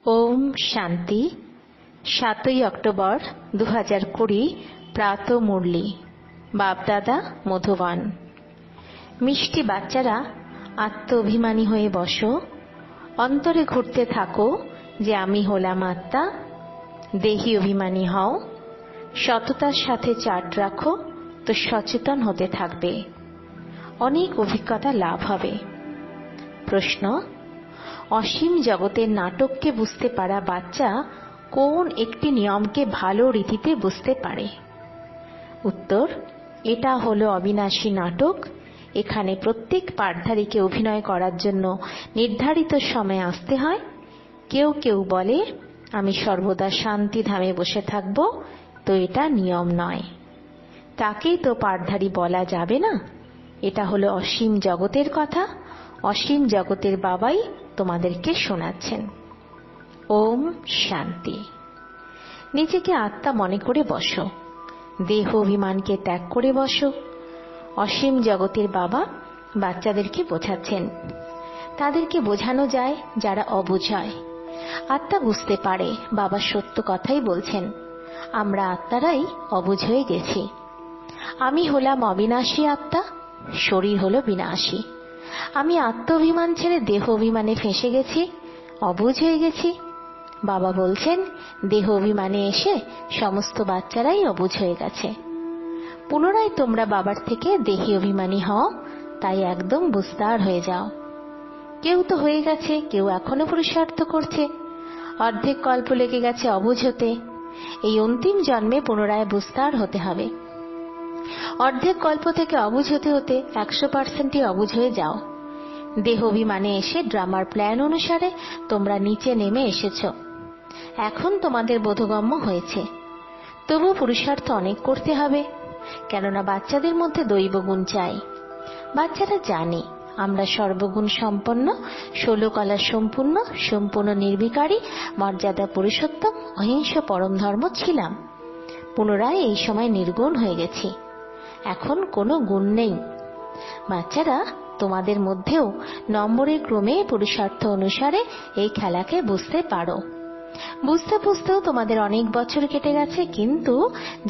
ওম শান্তি। 7ই অক্টোবর 2020 প্রাত মুরলি। বাপদাদা মধুবন। মিষ্টি বাচ্চারা, আত্ম অভিমানী হয়ে বসো, অন্তরে ঘুরতে থাকো যে আমি হলাম আত্মা। দেহি অভিমানী হও, সততার সাথে চার্ট রাখো তো সচেতন হতে থাকবে, অনেক অভিজ্ঞতা লাভ হবে। প্রশ্ন: অসীম জগতের নাটককে বুঝতে পারা বাচ্চা কোন একটি নিয়মকে ভালো রীতিতে বুঝতে পারে? উত্তর: এটা হলো অবিনাশী নাটক। এখানে প্রত্যেক পাঠধারীকে অভিনয় করার জন্য নির্ধারিত সময়ে আসতে হয়। কেউ কেউ বলে আমি সর্বদা শান্তি ধামে বসে থাকব, তো এটা নিয়ম নয়। তাকেই তো পাঠধারী বলা যাবে না। এটা হলো অসীম জগতের কথা। অসীম জগতের বাবাই তোমাদেরকে শোনাচ্ছেন। ওম শান্তি। নিজেকে আত্মা মনে করে বসো, দেহ অভিমানকে ত্যাগ করে বসো। অসীম জগতের বাবা বাচ্চাদেরকে বোঝাচ্ছেন। তাদেরকে বোঝানো যায় যারা অবুঝ হয়। আত্মা বুঝতে পারে বাবা সত্য কথাই বলছেন। আমরা আত্মারাই অবুঝ হয়ে গেছি। আমি হলাম অবিনাশী আত্মা, শরীর হলো বিনাশী। আমি আত্ম অভিমান ছেড়ে দেহ অভিমানে ফেঁসে গেছি, অবুঝ হয়ে গেছি। বাবা বলছেন দেহ অভিমানে এসে সমস্ত বাচ্চারাই অবুঝ হয়ে গেছে। পুনরায় তোমরা বাবার থেকে দেহি অভিমানী হও, তাই একদম বুঝদার হয়ে যাও। কেউ তো হয়ে গেছে, কেউ এখনো পুরুষার্থ করছে। অর্ধেক কল্প লেগে গেছে অবুঝ হতে। এই অন্তিম জন্মে পুনরায় বুঝদার হতে হবে। অর্ধেক কল্প থেকে অবুঝ হতে হতে 100%ই অবুঝ হয়ে যাও। দেহ অভিমানে এসে ড্রামার প্ল্যান অনুসারে তোমরা নিচে নেমে এসেছ। এখন তোমাদের বোধগম্য হয়েছে। তবু পুরুষার্থ অনেক করতে হবে, কেননা বাচ্চাদের মধ্যে দৈব গুণ চাই। বাচ্চারা জানে আমরা সর্বগুণ সম্পন্ন, 16 কলা সম্পূর্ণ, সম্পূর্ণ নির্বিকারী, মর্যাদা পুরুষোত্তম, অহিংস পরম ধর্ম ছিলাম। পুনরায় এই সময় নির্গুণ হয়ে গেছি। এখন কোনো গুণ নেই। বাচ্চারা, তোমাদের মধ্যেও নম্বরের ক্রমে পুরুষার্থ অনুসারে এই খেলাকে বুঝতে পারো। বুঝতে বুঝতেও তোমাদের অনেক বছর কেটে গেছে, কিন্তু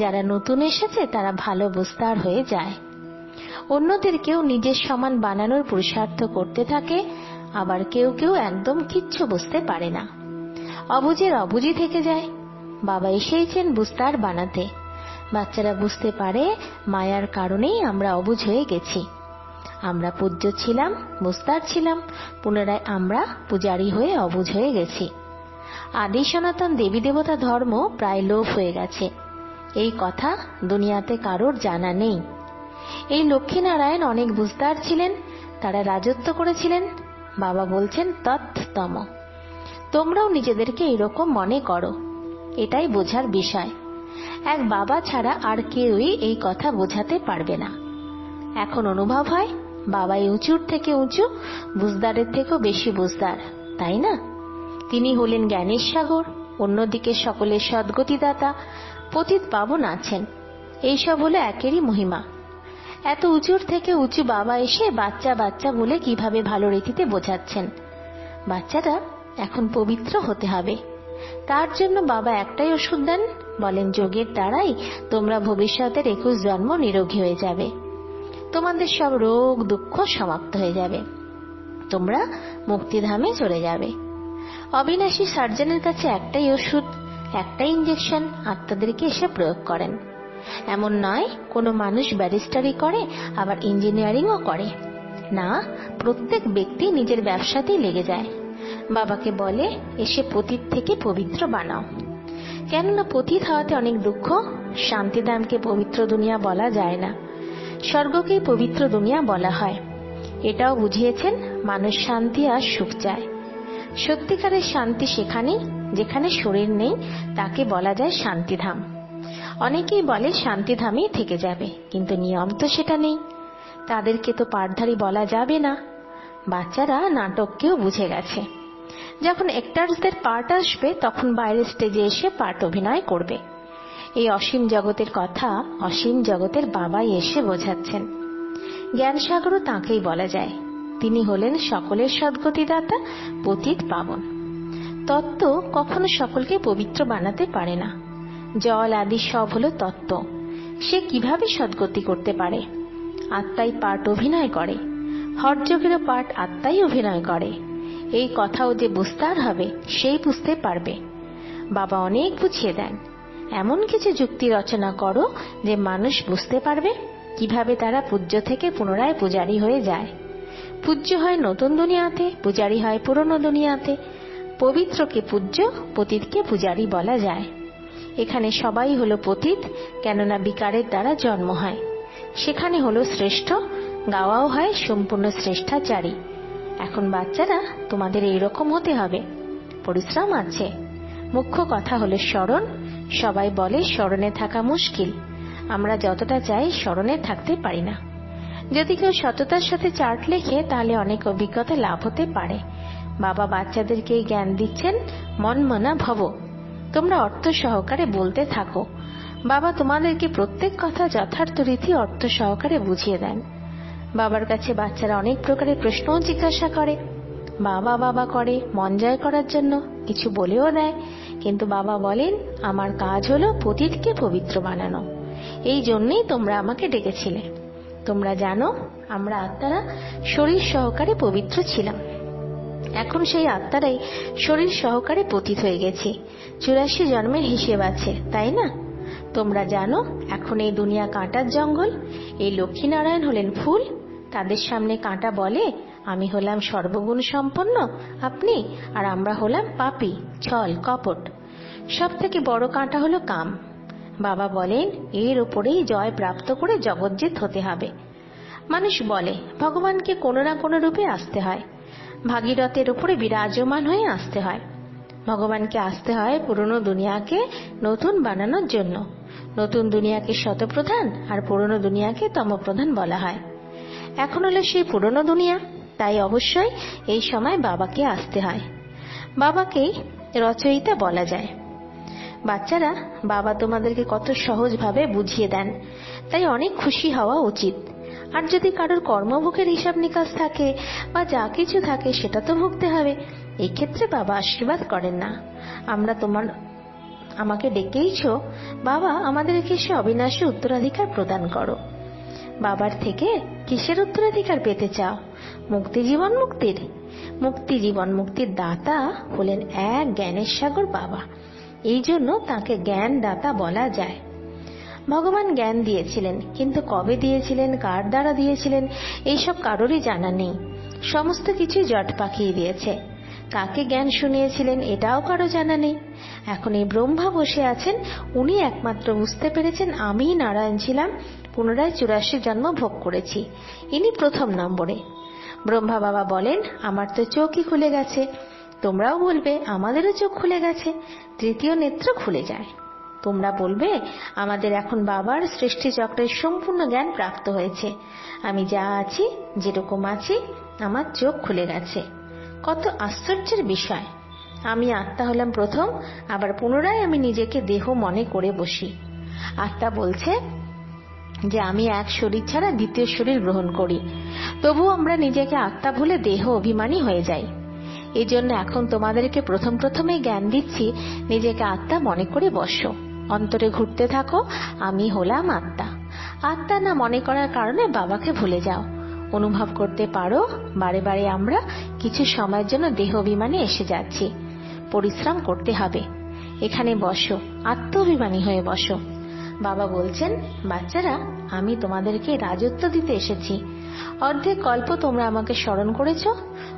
যারা নতুন এসেছে তারা ভালো বুঝদার হয়ে যায়। অন্যদেরকেও নিজের সমান বানানোর পুরুষার্থ করতে থাকে। আবার কেউ কেউ একদম কিচ্ছু বুঝতে পারে না, অবুঝের অবুঝই থেকে যায়। বাবা এসেইছেন বুঝদার বানাতে। বাচ্চারা বুঝতে পারে মায়ার কারণেই আমরা অবুঝ হয়ে গেছি। আমরা পূজ্য ছিলাম, বুঝদার ছিলাম, পুনরায় আমরা পূজারী হয়ে অবুঝ হয়ে গেছি। আদি সনাতন দেবী দেবতা ধর্ম প্রায় লোপ হয়ে গেছে। এই কথা দুনিয়াতে কারোর জানা নেই। এই লক্ষ্মীনারায়ণ অনেক বুঝদার ছিলেন, তারা রাজত্ব করেছিলেন। বাবা বলছেন তৎতম। তোমরাও নিজেদেরকে এরকম মনে করো। এটাই বোঝার বিষয়। এক বাবা ছাড়া আর কেউই এই কথা বোঝাতে পারবে না। এখন অনুভব হয় বাবাই উঁচুর থেকে উঁচু, বুঝদারের থেকেও বেশি বুঝদার, তাই না? তিনি হলেন জ্ঞানের সাগর, অন্যদিকে সকলের সদ্গতিদাতা, পতিত পাবন আছেন। এইসব হলো একেরই মহিমা। এত উঁচুর থেকে উঁচু বাবা এসে বাচ্চা বাচ্চা বলে কিভাবে ভালো রীতিতে বোঝাচ্ছেন। বাচ্চারা, এখন পবিত্র হতে হবে। তার জন্য বাবা একটাই ওষুধ দেন, বলেন যোগের দ্বারাই তোমরা ভবিষ্যতের 21 জন্ম নিরোগী হয়ে যাবে। তোমাদের সব রোগ দুঃখ সমাপ্ত হয়ে যাবে। তোমরা মুক্তিধামে চলে যাবে। অবিনাশী সার্জনের কাছে একটাই ওষুধ, একটাই ইঞ্জেকশন আত্মাদেরকে এসে প্রয়োগ করেন। এমন নয় কোনো মানুষ ব্যারিস্টারি করে আবার ইঞ্জিনিয়ারিংও করে না। প্রত্যেক ব্যক্তি নিজের ব্যবসাতেই লেগে যায়। বাবাকে বলে এসে পতিত থেকে পবিত্র বানাও। কেননা পতিত হওয়াতে অনেক দুঃখ। শান্তিধামকে পবিত্র দুনিয়া বলা যায় না, স্বর্গকেই পবিত্র দুনিয়া বলা হয়। এটাও বুঝিয়েছেন মানুষ শান্তি আর সুখ চায়। সত্যিকারের শান্তি সেখানেই যেখানে শরীর নেই, তাকে বলা যায় শান্তিধাম। অনেকেই বলে শান্তিধামেই থেকে যাবে, কিন্তু নিয়ম তো সেটা নেই। তাদেরকে তো পাঠধারী বলা যাবে না। বাচ্চারা নাটককেও বুঝে গেছে। যখন অ্যাক্টরসদের পার্ট আসবে তখন বাইরের স্টেজে এসে পার্ট অভিনয় করবে। এই অসীম জগতের কথা অসীম জগতের বাবাই এসে বোঝাচ্ছেন। জ্ঞানসাগরও তাঁকেই বলা যায়। তিনি হলেন সকলের সদ্গতিদাতা, পতিত পাবন। তত্ত্ব কখনো সকলকে পবিত্র বানাতে পারে না। জল আদি সব হলো তত্ত্ব, সে কিভাবে সদ্গতি করতে পারে? আত্মাই পাঠ অভিনয় করে, হঠযোগেরও পাঠ আত্মাই অভিনয় করে। এই কথাও যে বুঝতে হবে সেই বুঝতে পারবে। বাবা অনেক বুঝিয়ে দেন, এমন কিছু যুক্তি রচনা করো যে মানুষ বুঝতে পারবে কিভাবে তারা পূজ্য থেকে পুনরায় পূজারী হয়ে যায়। পূজ্য হয় নতুন দুনিয়াতে, পূজারী হয় পুরনো দুনিয়াতে। পবিত্রকে পূজ্য, পতিতকে পূজারী বলা যায়। এখানে সবাই হলো পতিত, কেননা বিকারের দ্বারা জন্ম হয়। সেখানে হলো শ্রেষ্ঠ, গাওয়াও হয় সম্পূর্ণ শ্রেষ্ঠাচারী। এখন বাচ্চারা, তোমাদের এইরকম হতে হবে। পরিশ্রম আছে। মুখ্য কথা হলো স্মরণ। সবাই বলে স্মরণে থাকা মুশকিল। আমরা যতটা চাই স্মরণে থাকতে পারি না। যদি কেউ সততার সাথে চার্ট লেখে তাহলে অনেক অভিজ্ঞতা লাভ হতে পারে। বাবা বাচ্চাদেরকে এই জ্ঞান দিচ্ছেন, মন মনা ভব। তোমরা অর্থ সহকারে বলতে থাকো। বাবা তোমাদেরকে প্রত্যেক কথা যথার্থ রীতি অর্থ সহকারে বুঝিয়ে দেন। বাবার কাছে বাচ্চারা অনেক প্রকারের প্রশ্নও জিজ্ঞাসা করে। বাবা বাবা করে মন জয় করার জন্য, কিছু বলেও দেয়। কিন্তু বাবা বলেন, আমার কাজ হলো পতিতকে পবিত্র বানানো। এই জন্যই তোমরা আমাকে ডেকেছিলে। তোমরা জানো আমরা আত্মারা শরীর সহকারে পবিত্র ছিলাম, এখন সেই আত্মারাই শরীর সহকারে পতিত হয়ে গেছি। 84 জন্মের হিসেব আছে, তাই না? তোমরা জানো এখন এই দুনিয়া কাঁটার জঙ্গল। এই লক্ষ্মীনারায়ণ হলেন ফুল। তাদের সামনে কাঁটা বলে, আমি হলাম সর্বগুণ সম্পন্ন আপনি, আর আমরা হলাম পাপী, ছল, কপট। সব থেকে বড় কাঁটা হলো কাম। বাবা বলেন, এর ওপরেই জয় প্রাপ্ত করে জগজ্জিত হতে হবে। মানুষ বলে ভগবানকে কোনো না কোনো রূপে আসতে হয়, ভাগীরথের উপরে বিরাজমান হয়ে আসতে হয়। ভগবানকে আসতে হয় পুরনো দুনিয়াকে নতুন বানানোর জন্য। নতুন দুনিয়াকে শতপ্রধান আর পুরনো দুনিয়াকে তমপ্রধান বলা হয়। এখন হলো সেই পুরনো দুনিয়া, তাই অবশ্যই এই সময় বাবাকে আসতে হয়। বাবাকেই রচয়িতা বলা যায়। বাচ্চারা, বাবা তোমাদেরকে কত সহজভাবে বুঝিয়ে দেন, তাই অনেক খুশি হওয়া উচিত। আর যদি কারোর কর্মভোগের হিসাব নিকাশ থাকে বা যা কিছু থাকে সেটা তো ভুগতে হবে। এই ক্ষেত্রে বাবা আশীর্বাদ করেন না। আমরা আমাকে ডেকেইছ, বাবা আমাদেরকে সে অবিনাশী উত্তরাধিকার প্রদান করো। বাবার থেকে কিসের উত্তরাধিকার পেতে চাও? মুক্তি জীবন মুক্তির। মুক্তি জীবন মুক্তির দাতা হলেন এক জ্ঞানের সাগর বাবা। এই জন্য তাকে জ্ঞান দাতা বলা যায়। ভগবান জ্ঞান দিয়েছিলেন, কিন্তু কবে দিয়েছিলেন, কার দ্বারা দিয়েছিলেন, এইসব কারোরই জানা নেই। সমস্ত কিছু জট পাকিয়ে দিয়েছে। কাকে জ্ঞান শুনিয়েছিলেন এটাও কারো জানা নেই। এখন এই ব্রহ্মা বসে আছেন, উনি একমাত্র বুঝতে পেরেছেন আমিই নারায়ণ ছিলাম, পুনরায় 84 জন্ম ভোগ করেছি। ইনি প্রথম নম্বরে। ব্রহ্মা বাবা বলেন, আমার তো চোখই খুলে গেছে। তোমরাও বলবে আমাদেরও চোখ খুলে গেছে, তৃতীয় নেত্র খুলে যায়। তোমরা বলবে আমাদের এখন বাবার সৃষ্টি চক্রের সম্পূর্ণ জ্ঞান প্রাপ্ত হয়েছে। আমি যা আছি, যেরকম আছি, আমার চোখ খুলে গেছে। কত আশ্চর্যের বিষয়! আমি আত্মা হলাম প্রথম, আবার পুনরায় আমি নিজেকে দেহ মনে করে বসি। আত্মা বলছে যে আমি এক শরীর ছাড়া দ্বিতীয় শরীর গ্রহণ করি, তবু আমরা নিজেকে আত্মা ভুলে দেহ অভিমানী হয়ে যাই। এই জন্য এখন তোমাদেরকে প্রথমে জ্ঞান দিচ্ছি, নিজেকে আত্মা মনে করে বসো, অন্তরে ঘুরতে থাকো, আমি হলাম আত্মা। আত্মা না মনে করার কারণে বাবাকে ভুলে যাও। অনুভব করতে পারো বারে বারে আমরা কিছু সময়ের জন্য দেহ অভিমানে এসে যাচ্ছি। পরিশ্রম করতে হবে। এখানে বসো, আত্ম অভিমানী হয়ে বসো। বাবা বলছেন, বাচ্চারা আমি তোমাদেরকে রাজত্ব দিতে এসেছি। অর্ধেক কল্প তোমরা আমাকে স্মরণ করেছ।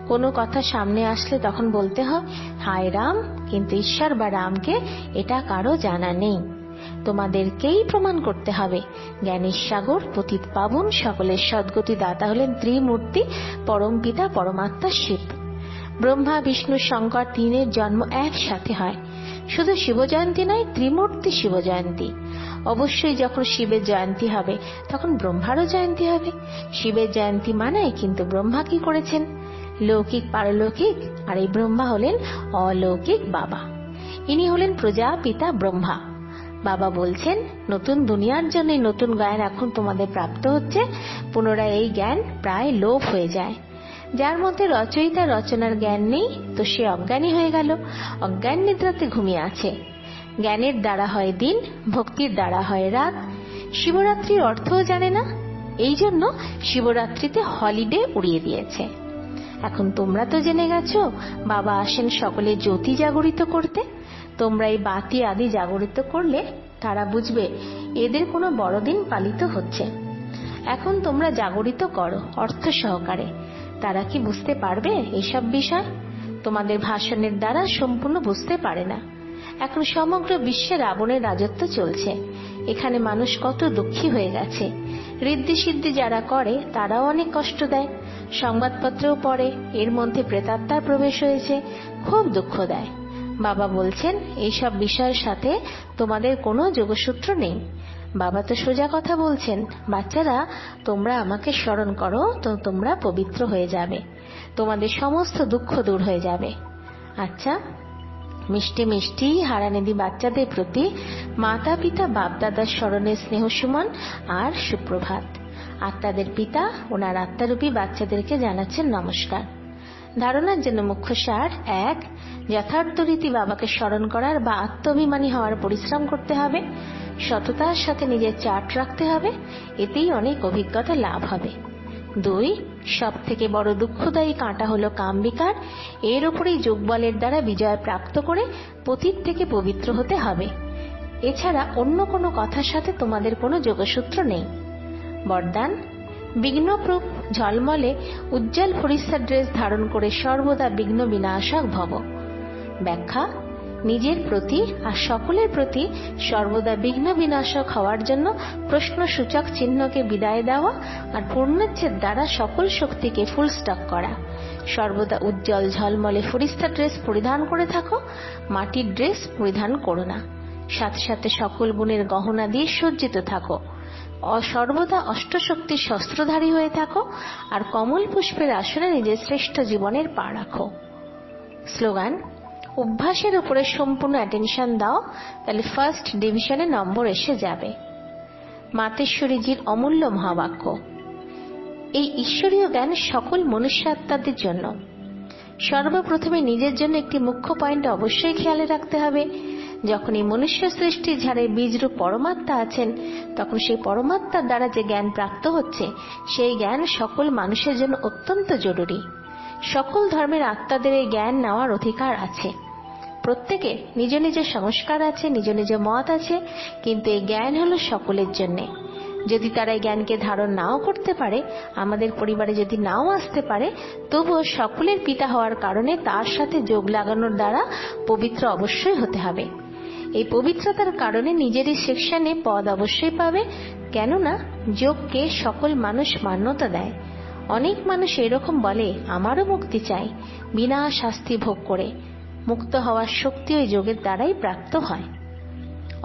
কোনো কথা সামনে আসলে তখন বলতে হয় হায় রাম, কিন্তু ঈশ্বর বা রামকে এটা কারো জানা নেই। তোমাদেরকেই প্রমাণ করতে হবে জ্ঞানের সাগর, পতিত পাবন, সকলের সদ্গতি দাতা হলেন ত্রিমূর্তি, পরম পিতা পরমাত্মা শিব। ব্রহ্মা বিষ্ণু শঙ্কর তিনের জন্ম একসাথে হয়। শুধু শিব জয়ন্তী নয়, ত্রিমূর্তি শিব জয়ন্তী। অবশ্যই যখন শিবের জয়ন্তী হবে তখন ব্রহ্মারও জয়ন্তী হবে। শিবের জয়ন্তী মানায়, কিন্তু ব্রহ্মা কি করেছেন? লৌকিক পারলৌকিক, আর এই ব্রহ্মা হলেন অলৌকিক বাবা। ইনি হলেন প্রজাপিতা ব্রহ্মা। বাবা বলছেন নতুন দুনিয়ার জন্য নতুন জ্ঞান এখন তোমাদের প্রাপ্ত হচ্ছে। পুনরায় এই জ্ঞান প্রায় লোপ হয়ে যায়। যার মধ্যে রচয়িতা রচনার জ্ঞান নেই তো সে অজ্ঞানী হয়ে গেল, অজ্ঞান নিদ্রাতে ঘুমিয়ে আছে। জ্ঞানের দ্বারা হয় দিন, ভক্তির দ্বারা হয় রাত। শিবরাত্রির অর্থও জানে না, এই জন্য শিবরাত্রিতে হলিডে উড়িয়ে দিয়েছে। এখন তোমরা তো জেনে গেছো বাবা আসেন সকলে জ্যোতি জাগরিত করতে। তোমরা এই বাতি আদি জাগরিত করলে তারা বুঝবে এদের কোনো বড়দিন পালিত হচ্ছে। এখন তোমরা জাগরিত করো অর্থ সহকারে। তারা কি বুঝতে পারবে এইসব বিষয়? তোমাদের ভাষণের দ্বারা সম্পূর্ণ বুঝতে পারে না। এখন সমগ্র বিশ্বে রাবণের রাজত্ব চলছে। এখানে মানুষ কত দুঃখী হয়ে গেছে। ঋদ্ধি সিদ্ধি যারা করে তারাও অনেক কষ্ট দেয়। সংবাদপত্রেও পড়ে এর মধ্যে প্রেতাত্মার প্রবেশ হয়েছে, খুব দুঃখ দেয়। বাবা বলছেন এইসব বিষয়ের সাথে তোমাদের কোনো যোগসূত্র নেই। বাবা তো সোজা কথা বলছেন, বাচ্চারা তোমরা আমাকে স্মরণ করো তো তোমরা পবিত্র হয়ে যাবে, তোমাদের সমস্ত দুঃখ দূর হয়ে যাবে। আচ্ছা, মিষ্টি মিষ্টি হারানিধি বাচ্চাদের প্রতি মাতা পিতা বাপদাদার স্মরণের স্নেহ সুমন আর সুপ্রভাত। আত্মাদের পিতা ওনার আত্মারূপী বাচ্চাদেরকে জানাচ্ছেন নমস্কার। ধারণার জন্য মুখ্য সার: 1. যথার্থ রীতি বাবাকে স্মরণ করার বা আত্মাভিমানী হওয়ার পরিশ্রম করতে হবে। সততার সাথে নিজের চার্ট রাখতে হবে, এতেই অনেক অভিজ্ঞতা লাভ হবে। 2. সব থেকে বড় দুঃখদায়ী কাঁটা হলো কামবিকার। এর উপরেই যোগবলের দ্বারা বিজয় প্রাপ্ত করে পতিত থেকে পবিত্র হতে হবে। এছাড়া অন্য কোনো কথার সাথে তোমাদের কোনো যোগসূত্র নেই। বরদান: বিঘ্নপ্রূপ ঝলমলে উজ্জ্বল ফরিস্তার ড্রেস ধারণ করে সর্বদা বিঘ্ন বিনাশক ভব। ব্যাখ্যা: নিজের প্রতি আর সকলের প্রতি সর্বদা বিঘ্ন বিনাশক হওয়ার জন্য প্রশ্নসূচক চিহ্নকে বিদায় দেওয়া আর পূর্ণচ্ছেদ দ্বারা সকল শক্তিকে ফুল স্টপ করা। সর্বদা উজ্জ্বল ঝলমলে ফরিস্তা ড্রেস পরিধান করে থাকো, মাটির ড্রেস পরিধান করো না। সাথে সাথে সকল গুণের গহনা দিয়ে সজ্জিত থাকো। সর্বদা অষ্টশক্তির শস্ত্রধারী হয়ে থাকো আর কমল পুষ্পের আসনে নিজের শ্রেষ্ঠ জীবনের পা রাখো। স্লোগান: অভ্যাসের উপরে সম্পূর্ণ অ্যাটেনশন দাও, তাহলে ফার্স্ট ডিভিশনে নম্বর এসে যাবে। মাতেশ্বরীজির অমূল্য মহাবাক্য। এই ঈশ্বরীয় জ্ঞান সকল মনুষ্যাত্মাদের জন্য। সর্বপ্রথমে নিজের জন্য একটি মুখ্য পয়েন্ট অবশ্যই খেয়ালে রাখতে হবে। যখন এই মনুষ্য সৃষ্টির ঝাড়ে বীজরূপ পরমাত্মা আছেন, তখন সেই পরমাত্মার দ্বারা যে জ্ঞান প্রাপ্ত হচ্ছে সেই জ্ঞান সকল মানুষের জন্য অত্যন্ত জরুরি। সকল ধর্মের আত্মাদের এই জ্ঞান নেওয়ার অধিকার আছে। প্রত্যেকে নিজ নিজ সংস্কার আছে, নিজ নিজ মত আছে, কিন্তু এই জ্ঞান হলো সকলের জন্যে। যদি তারা এই জ্ঞানকে ধারণ নাও করতে পারে, আমাদের পরিবারে যদি নাও আসতে পারে, তবুও সকলের পিতা হওয়ার কারণে তার সাথে যোগ লাগানোর দ্বারা পবিত্র অবশ্যই হতে হবে। এই পবিত্রতার কারণে নিজেরই সেকশনে পদ অবশ্যই পাবে, কেননা যোগকে সকল মানুষ মান্যতা দেয়। অনেক মানুষ এরকম বলে, আমারও মুক্তি চাই, বিনা শাস্তি ভোগ করে। মুক্ত হওয়ার শক্তি ওই যোগের দ্বারাই প্রাপ্ত হয়।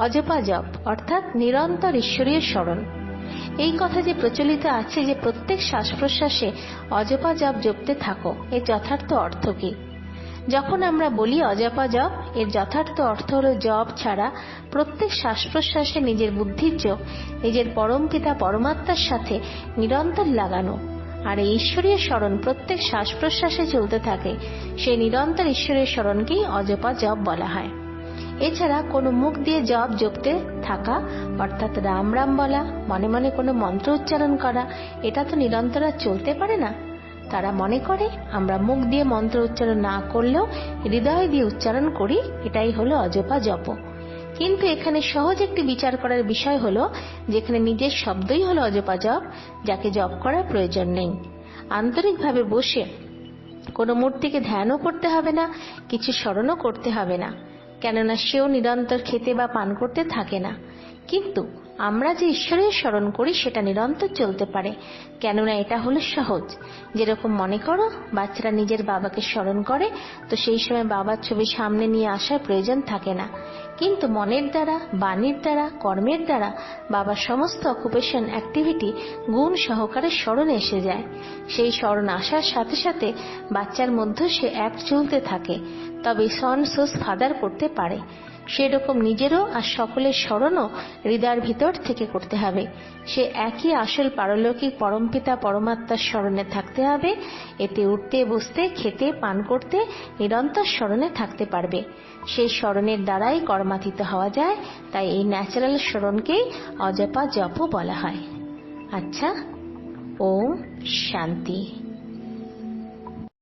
অজপা জপ অর্থাৎ নিরন্তর ঈশ্বরীয় স্মরণ। এই কথা যে প্রচলিত আছে যে প্রত্যেক শ্বাস প্রশ্বাসে অজপা জপ জপতে থাকো, এর যথার্থ অর্থ কি? যখন আমরা বলি অজপা জপ, এর যথার্থ অর্থ হল জপ ছাড়া প্রত্যেক শ্বাস প্রশ্বাসে নিজের বুদ্ধির যোগ নিজের পরমপিতা পরমাত্মার সাথে নিরন্তর লাগানো। আর এই ঈশ্বরীয় স্মরণ প্রত্যেক শ্বাস প্রশ্বাসে চলতে থাকে, সেই নিরন্তর ঈশ্বরীয় স্মরণকেই অজপা জপ বলা হয়। এছাড়া কোনো মুখ দিয়ে জপ জপতে থাকা অর্থাৎ রাম রাম বলা, মনে মনে কোনো মন্ত্র উচ্চারণ করা, এটা তো নিরন্তর আর চলতে পারে না। তারা মনে করে আমরা মুখ দিয়ে মন্ত্র উচ্চারণ না করলেও হৃদয় দিয়ে উচ্চারণ করি, এটাই হলো অজপা জপ। কিন্তু এখানে সহজ একটি বিচার করার বিষয় হলো, যেখানে নিজের শব্দই হলো অজপা জপ, যাকে জপ করার প্রয়োজন নেই। আন্তরিকভাবে বসে কোনো মূর্তিকে ধ্যানও করতে হবে না, কিছু স্মরণও করতে হবে না, কেননা সেও নিরন্তর খেতে বা পান করতে থাকে না। কিন্তু আমরা যে ঈশ্বরের স্মরণ করি সেটা নিরন্তর চলতে পারে, কেননা এটা হলো সহজ। যেরকম মনে করো বাচ্চারা নিজের বাবাকে স্মরণ করে, তো সেই সময় বাবার ছবি সামনে নিয়ে আসার প্রয়োজন থাকে না, কিন্তু মনের দ্বারা, বাণীর দ্বারা, কর্মের দ্বারা বাবার সমস্ত অকুপেশন অ্যাক্টিভিটি গুণ সহকারে স্মরণে এসে যায়। সেই স্মরণ আসার সাথে সাথে বাচ্চার মধ্যে সে অ্যাক্ট চলতে থাকে, তবে সন সোস ফাদার করতে পারে। সেরকম নিজেরও আর সকলের স্মরণও হৃদয়ের ভিতর থেকে করতে হবে। সে একই আসল পারলৌকিক পরমপিতা পরমাত্মার স্মরণে থাকতে হবে। এতে উঠতে, বসতে, খেতে, পান করতে নিরন্তর স্মরণে থাকতে পারবে। সেই স্মরণের দ্বারাই কর্মাতীত হওয়া যায়। তাই এই ন্যাচারাল স্মরণকেই অজপা জপ বলা হয়। আচ্ছা, ওম শান্তি।